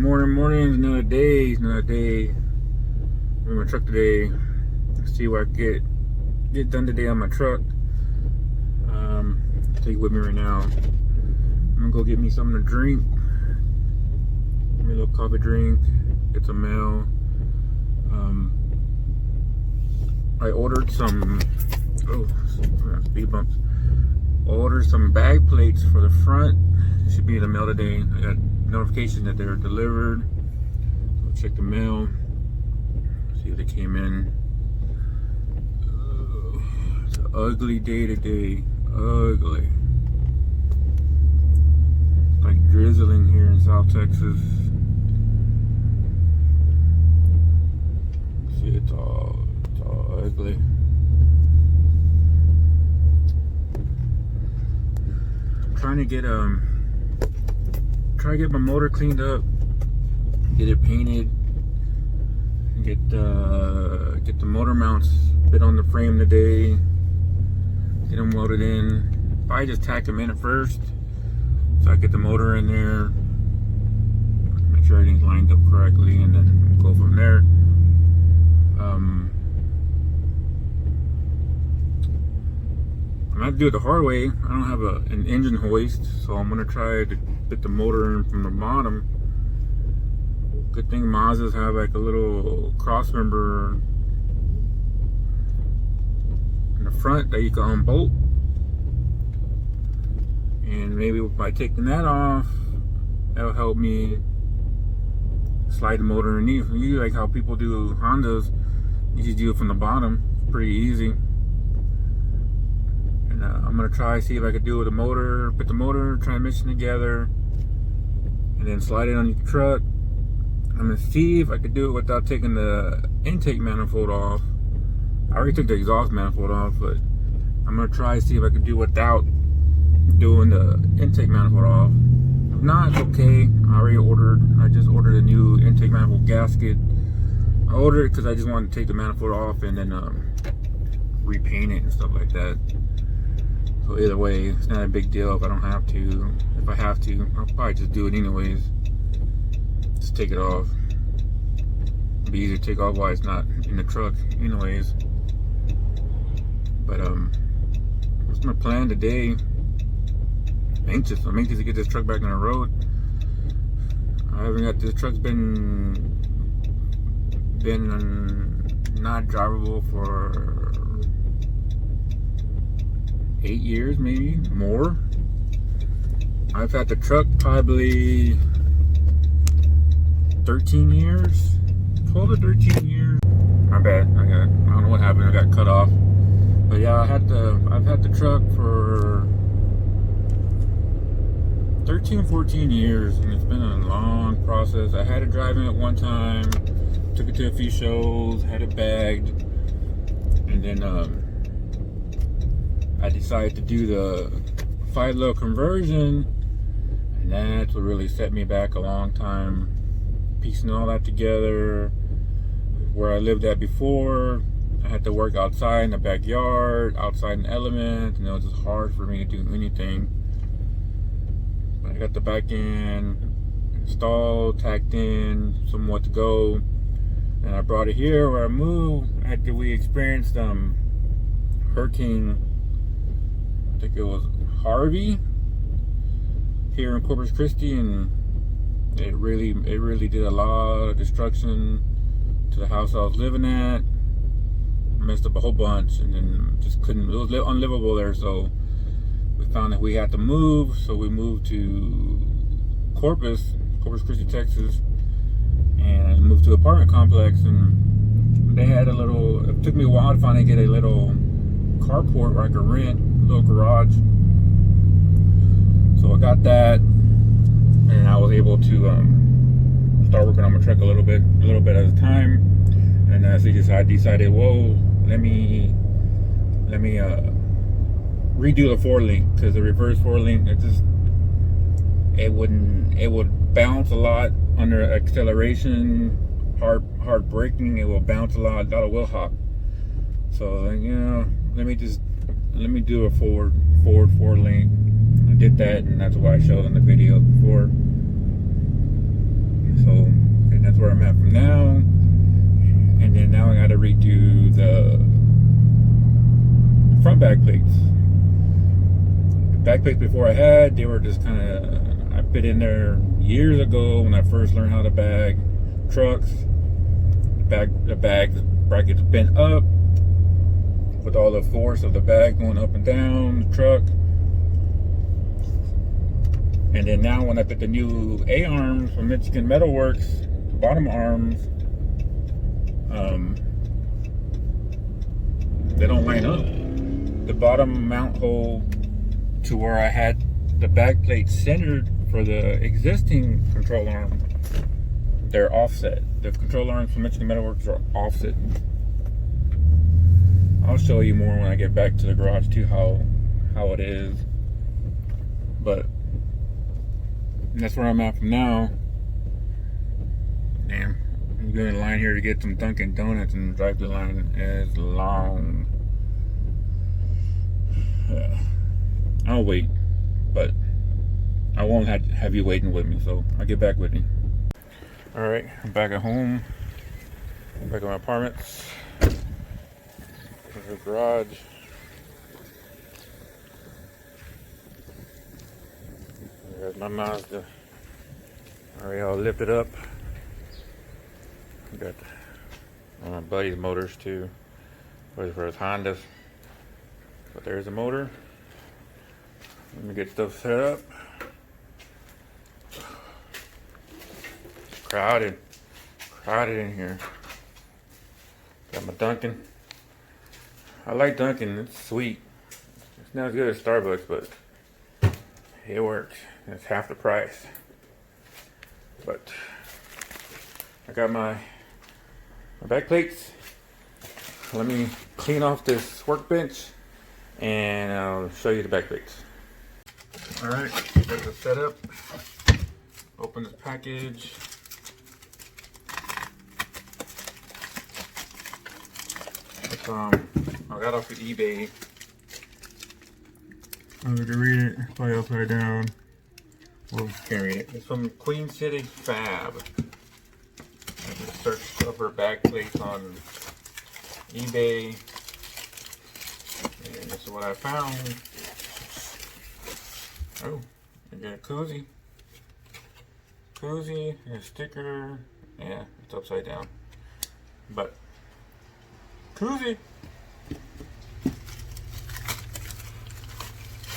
Morning, another day. I'm in my truck today. Let's see what I can get done today on my truck. Take it with me right now. I'm gonna go get me something to drink. Give me a little coffee drink. Get some mail. I ordered some. Oh, speed bumps. Ordered some bag plates for the front. It should be in the mail today. I got notification that they were delivered. So check the mail. See if they came in. It's an ugly day today. Ugly. It's like drizzling here in South Texas. See, it's all ugly. I'm trying to get my motor cleaned up, get it painted, get the motor mounts fit on the frame today, get them welded in. Probably just tack them in at first, so I get the motor in there, make sure everything's lined up correctly, and then go from there. I'm gonna have to do it the hard way. I don't have an engine hoist, so I'm gonna try to fit the motor in from the bottom. Good thing Mazdas have like a little cross member in the front that you can unbolt, and maybe by taking that off, that'll help me slide the motor underneath. You like how people do Hondas, you just do it from the bottom. It's pretty easy. I'm gonna try see if I could do it with the motor, put the motor transmission together, and then slide it on your truck. I'm gonna see if I could do it without taking the intake manifold off. I already took the exhaust manifold off, but I'm gonna try to see if I could do it without doing the intake manifold off. If not, it's okay. I just ordered a new intake manifold gasket. I ordered it because I just wanted to take the manifold off and then repaint it and stuff like that. So either way, it's not a big deal if I don't have to. If I have to, I'll probably just do it anyways. Just take it off. It'd be easier to take off while it's not in the truck anyways. But what's my plan today? I'm anxious to get this truck back on the road. This truck's been not drivable for 8 years, maybe more. I've had the truck probably 13 years, 12 to 13 years. My bad. I don't know what happened. I got cut off. But yeah, I've had the truck for 13, 14 years, and it's been a long process. I had it driving at one time, took it to a few shows, had it bagged, and then I decided to do the 5-low conversion, and that's what really set me back a long time. Piecing all that together, where I lived at before, I had to work outside in the backyard, outside in the element, and it was just hard for me to do anything. But I got the back end installed, tacked in, somewhat to go, and I brought it here where I moved after we experienced Hurricane, I think it was Harvey, here in Corpus Christi, and it really did a lot of destruction to the house I was living at. Messed up a whole bunch, and then just couldn't. It was unlivable there, so we found that we had to move. So we moved to Corpus Christi, Texas, and moved to an apartment complex. And they had it took me a while to finally get a little carport where I could rent, a little garage. So I got that, and I was able to start working on my truck a little bit at a time. And I decided, whoa, let me redo the 4-link, because the reverse 4-link, it would bounce a lot under acceleration, hard braking. It will bounce a lot of wheel hop. So let me do a forward 4-link. I did that, and that's why I showed in the video before. So where I'm at from now. And then now I gotta redo the front back plates. The back plates before I had, they were just kind of, I put in there years ago when I first learned how to bag trucks. The bag brackets bent up with all the force of the bag going up and down the truck. And then now when I put the new A-arms from Michigan Metal Works, the bottom arms, they don't line up. The bottom mount hole to where I had the back plate centered for the existing control arm, they're offset. The control arms from Michigan Metal Works are offset. I'll show you more when I get back to the garage too how it is. But that's where I'm at from now. Damn, I'm going in line here to get some Dunkin' Donuts, and the drive-thru line is long. I'll wait, but I won't have you waiting with me, so I'll get back with you. Alright, I'm back at home. I'm back at my apartments. The garage. There's my Mazda. Already all lifted up. Got one of my buddy's motors too. For his Hondas. But there's the motor. Let me get stuff set up. Crowded in here. Got my Dunkin'. I like Dunkin', it's sweet. It's not as good as Starbucks, but it works. It's half the price. But I got my back plates. Let me clean off this workbench and I'll show you the back plates. Alright, there's the setup. Open this package. It's, I got off of eBay. I'm going to read it. It's probably upside down. We'll carry it. It's from Queen City Fab. I just searched upper back plates on eBay. And this is what I found. Oh, I got a koozie. Koozie and a sticker. Yeah, it's upside down. But koozie.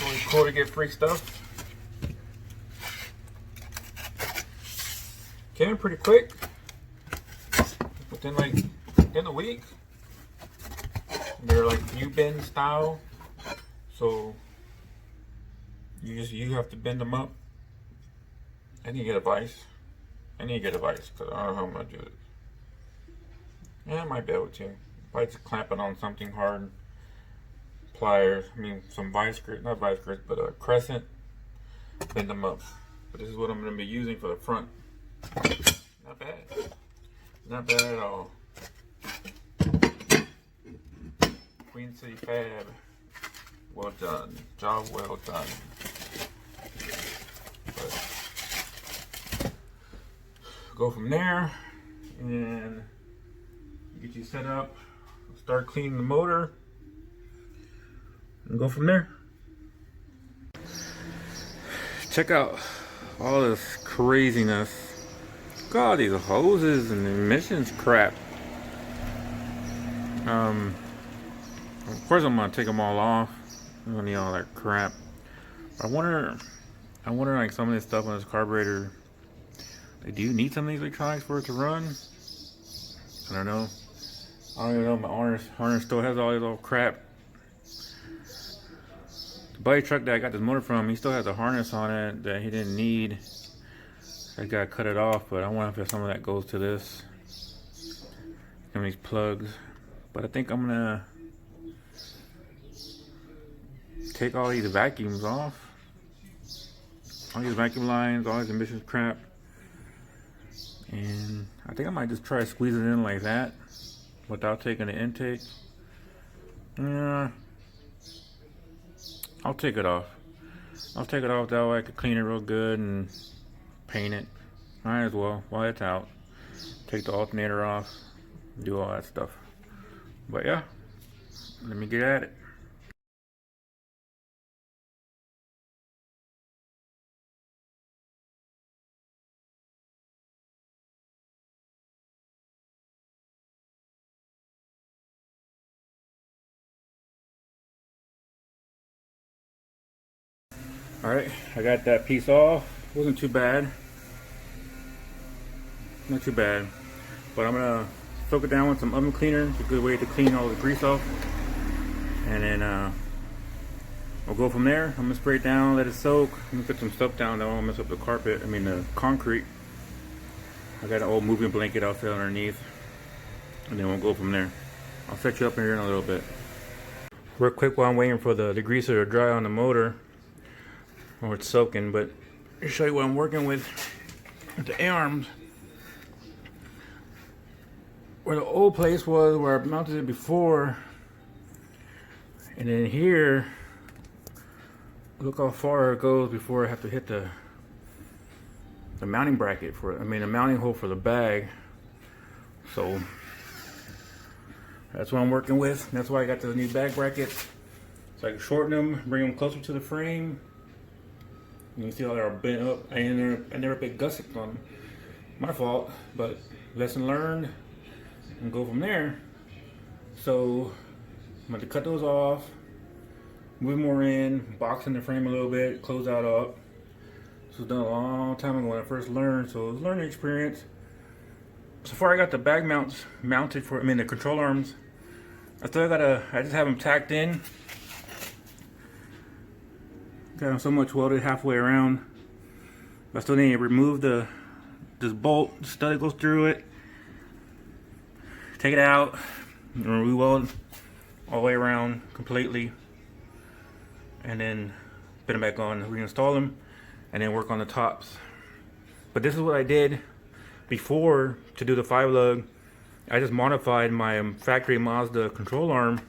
Always cool to get free stuff. Came in pretty quick. Within a week. They're like U-bend style. So you have to bend them up. I need to get a vise. Because I don't know how I'm gonna do it. Yeah, I might be able to. Probably just clamp it on something hard. Pliers, some vice grips, not vice grips, but a crescent. Bend them up. But this is what I'm going to be using for the front. Not bad. Not bad at all. Queen City Fab. Well done. Job well done. But go from there and get you set up. Start cleaning the motor. And go from there. Check out all this craziness. Look at all these hoses and emissions crap. Of course I'm gonna take them all off. I don't need all that crap. I wonder like some of this stuff on this carburetor. Like, do you need some of these electronics for it to run? I don't know. I don't even know. My harness still has all this old crap. The buddy truck that I got this motor from, he still has a harness on it that he didn't need. I gotta cut it off, but I wonder if some of that goes to this. Some of these plugs. But I think I'm gonna take all these vacuums off. All these vacuum lines, all these emissions crap. And I think I might just try to squeeze it in like that without taking the intake. I'll take it off. I'll take it off that way I can clean it real good and paint it. Might as well while it's out. take the alternator off, do all that stuff. But yeah, let me get at it. Alright, I got that piece off. Wasn't too bad. Not too bad. But I'm gonna soak it down with some oven cleaner. It's a good way to clean all the grease off. And then we'll go from there. I'm gonna spray it down, let it soak. I'm gonna put some stuff down. I don't wanna mess up the carpet. I mean the concrete. I got an old moving blanket out there underneath. And then we'll go from there. I'll set you up in here in a little bit. Real quick while I'm waiting for the degreaser to dry on the motor. Or it's soaking, but I'll show you what I'm working with the arms. Where the old place was, where I mounted it before, and then here, look how far it goes before I have to hit the mounting bracket for it. I mean, the mounting hole for the bag. So that's what I'm working with. That's why I got the new bag brackets, so I can shorten them, bring them closer to the frame. You can see how they're bent up. I never put gussets on them. My fault, but lesson learned, and go from there. So I'm going to cut those off, move more in, box in the frame a little bit, close that up. This was done a long time ago when I first learned, so it was a learning experience. So far I got the bag mounts mounted for, the control arms. I just have them tacked in. Got them so much welded halfway around. I still need to remove this bolt, the stud that goes through it. Take it out and re-weld all the way around completely. And then put them back on, reinstall them, and then work on the tops. But this is what I did before to do the 5-lug. I just modified my factory Mazda control arm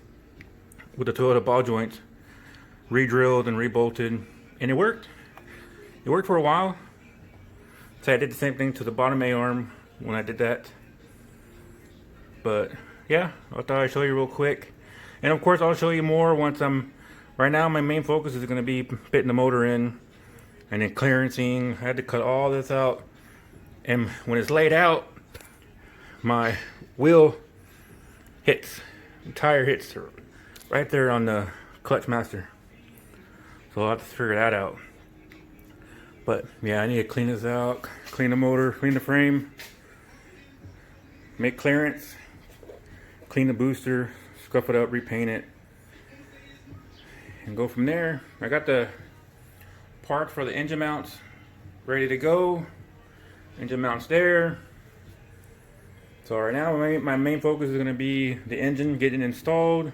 with the Toyota ball joints. Re-drilled and re-bolted, and it worked. It worked for a while. So I did the same thing to the bottom A arm when I did that. But yeah, I thought I'd show you real quick. And of course I'll show you more once right now my main focus is gonna be fitting the motor in and then clearancing. I had to cut all this out. And when it's laid out, my wheel hits, the tire hits right there on the clutch master. So I'll have to figure that out. But yeah, I need to clean this out, clean the motor, clean the frame, make clearance, clean the booster, scuff it up, repaint it, and go from there. I got the part for the engine mounts ready to go. Engine mounts there. So right now my main focus is going to be the engine, getting installed,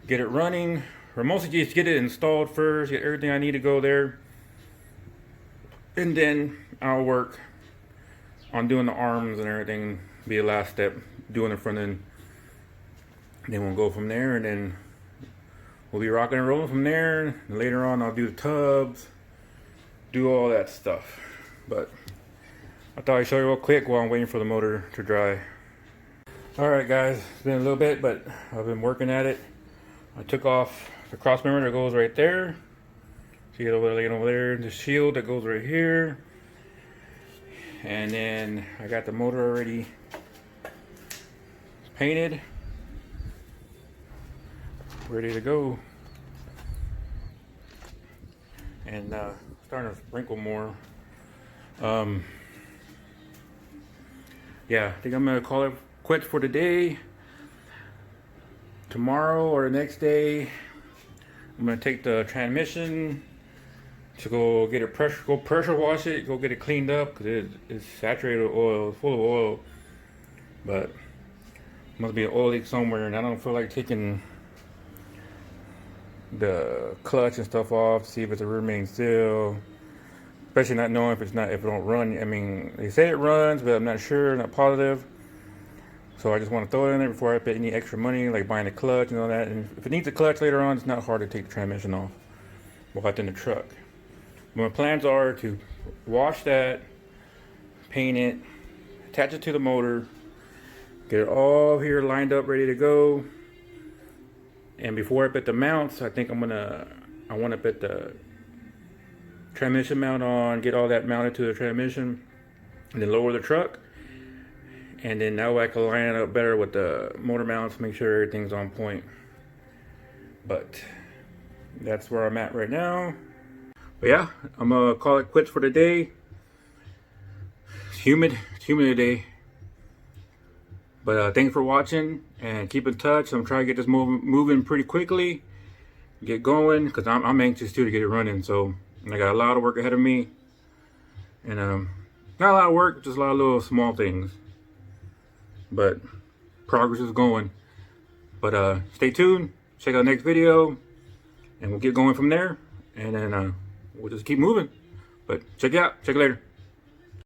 get it running. Or mostly just get it installed first, get everything I need to go there. And then I'll work on doing the arms and everything, be the last step, doing the front end. Then we'll go from there, and then we'll be rocking and rolling from there. And later on I'll do the tubs, do all that stuff. But I thought I'd show you real quick while I'm waiting for the motor to dry. Alright guys, it's been a little bit, but I've been working at it. I took off the cross member that goes right there. See it over there, the shield that goes right here. And then I got the motor already painted, ready to go. And starting to sprinkle more. Yeah, I think I'm gonna call it quits for today. Tomorrow or the next day, I'm gonna take the transmission to go get it pressure wash it, go get it cleaned up because it's saturated with oil, full of oil. But must be an oil leak somewhere, and I don't feel like taking the clutch and stuff off to see if it's a remain still. Especially not knowing if it don't run. I mean, they say it runs, but I'm not sure, not positive. So I just want to throw it in there before I pay any extra money, like buying a clutch and all that. And if it needs a clutch later on, it's not hard to take the transmission off while it's in the truck. My plans are to wash that, paint it, attach it to the motor, get it all here lined up, ready to go. And before I put the mounts, I think I want to put the transmission mount on, get all that mounted to the transmission, and then lower the truck. And then now I can line it up better with the motor mounts, make sure everything's on point. But that's where I'm at right now. But yeah, I'm gonna call it quits for the day. It's humid today. But thanks for watching, and keep in touch. I'm trying to get this moving pretty quickly, get going, because I'm anxious too to get it running. So I got a lot of work ahead of me, and not a lot of work, just a lot of little small things. But progress is going. But stay tuned, check out the next video, and we'll get going from there. And then we'll just keep moving. But check it out. Check it later.